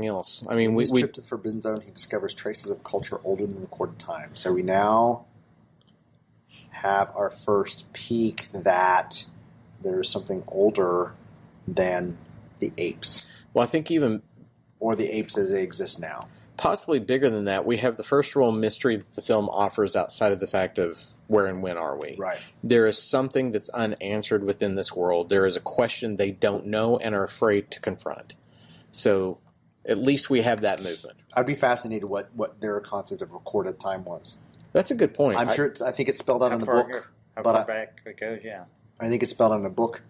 else. I mean, in we his trip to the Forbidden Zone, he discovers traces of culture older than recorded time. So we now have our first peek that there is something older than the apes. Well, I think even... Or the apes as they exist now. Possibly bigger than that. We have the first real mystery that the film offers outside of the fact of where and when are we. Right. There is something that's unanswered within this world. There is a question they don't know and are afraid to confront. So at least we have that movement. I'd be fascinated what their concept of recorded time was. That's a good point. I'm sure I think it's spelled out in the book. How far back it goes, yeah. I think it's spelled out in the book.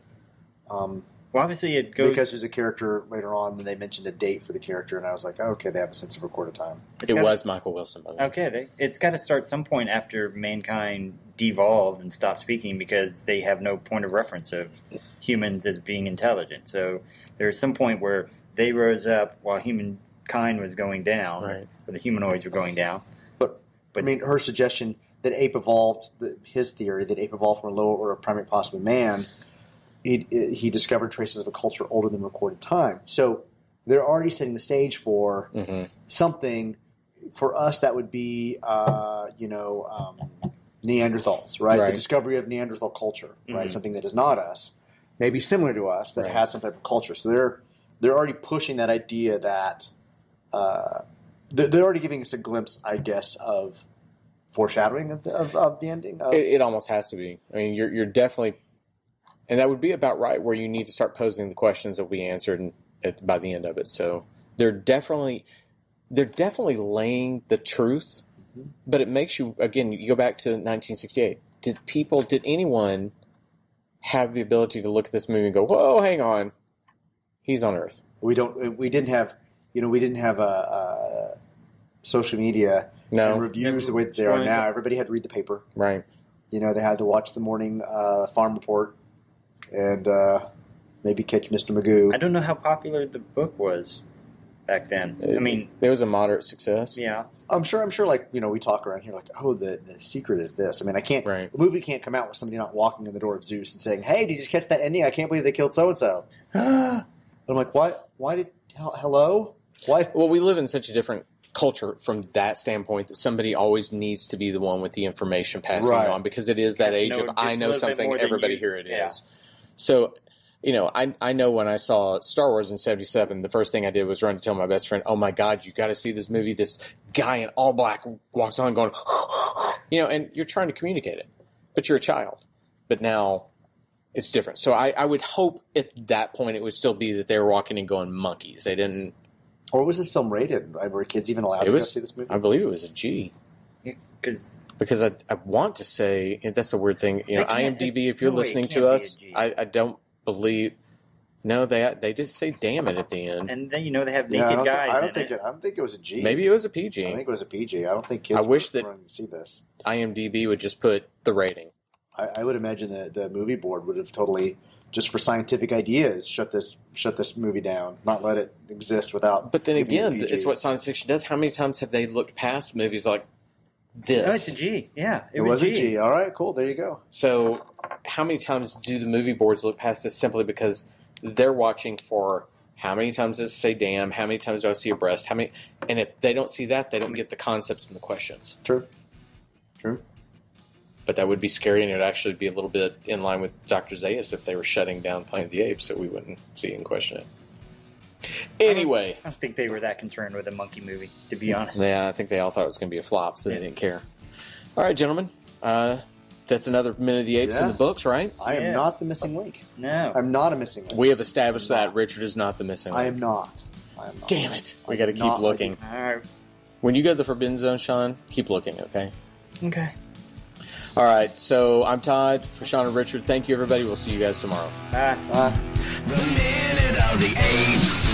Well, obviously it goes... Because there's a character later on, and they mentioned a date for the character, and I was like, oh, okay, they have a sense of recorded time. It was Michael Wilson, by the way. Okay, it's got to start some point after mankind devolved and stopped speaking because they have no point of reference of humans as being intelligent. So there's some point where they rose up while humankind was going down, right. Or the humanoids were going down. But I mean, her suggestion that ape evolved, his theory that ape evolved from a lower order of primate, possibly man, he discovered traces of a culture older than recorded time. So they're already setting the stage for something. For us, that would be, Neanderthals, right? The discovery of Neanderthal culture, right? Something that is not us, maybe similar to us, that has some type of culture. So they're already pushing that idea that they're already giving us a glimpse, I guess, of foreshadowing of the ending. It almost has to be. I mean, you're definitely, and that would be about right where you need to start posing the questions that will be answered by the end of it. So they're definitely laying the truth, but it makes you, again, you go back to 1968. Did anyone have the ability to look at this movie and go, whoa, hang on, he's on Earth? We didn't have social media and reviews the way that they are now. Everybody had to read the paper. Right. They had to watch the morning farm report and maybe catch Mr. Magoo. I don't know how popular the book was back then. It was a moderate success. Yeah. I'm sure, like, we talk around here like, oh, the secret is this. I mean, a movie can't come out with somebody not walking in the door of Zeus and saying, hey, did you just catch that ending? I can't believe they killed so-and-so. And I'm like, what? Hello? Why? Well, we live in such a different culture from that standpoint that somebody always needs to be the one with the information passing on, because it is that age of I know something, everybody here it is. So, I know when I saw Star Wars in 77, the first thing I did was run to tell my best friend, oh my God, you got to see this movie. This guy in all black walks on going, and you're trying to communicate it, but you're a child. But now it's different. So I would hope at that point it would still be that they were walking and going monkeys. They didn't. Or was this film rated? Were kids even allowed to go see this movie? I believe it was a G. Because I want to say, and that's a weird thing. IMDb, if you're listening to us, I don't believe. No, they did say "damn it" at the end. And then they have naked guys. I don't think it was a G. Maybe it was a PG. I think it was a PG. I don't think kids. Wish that to see this. IMDb would just put the rating. I would imagine that the movie board would have totally, just for scientific ideas, shut this movie down, not let it exist without. But then again, it's what science fiction does. How many times have they looked past movies like this? No, it's a G. Yeah, it was a G. All right, cool. There you go. So, how many times do the movie boards look past this simply because they're watching for how many times does it say "damn"? How many times do I see a breast? How many? And if they don't see that, they don't get the concepts and the questions. True. But that would be scary, and it would actually be a little bit in line with Dr. Zaius if they were shutting down Planet of the Apes, so we wouldn't see and question it. Anyway. I don't think they were that concerned with a monkey movie, to be honest. Yeah, I think they all thought it was going to be a flop, so they didn't care. All right, gentlemen. That's another Minute of the Apes in the books, right? I am not the missing link. No. I'm not a missing link. We have established that Richard is not the missing link. I am not. Damn it. We got to keep looking. All right. When you go to the Forbidden Zone, Sean, keep looking, okay? Okay. All right, so I'm Todd. For Sean and Richard, thank you, everybody. We'll see you guys tomorrow. Bye. The Minute of the Apes.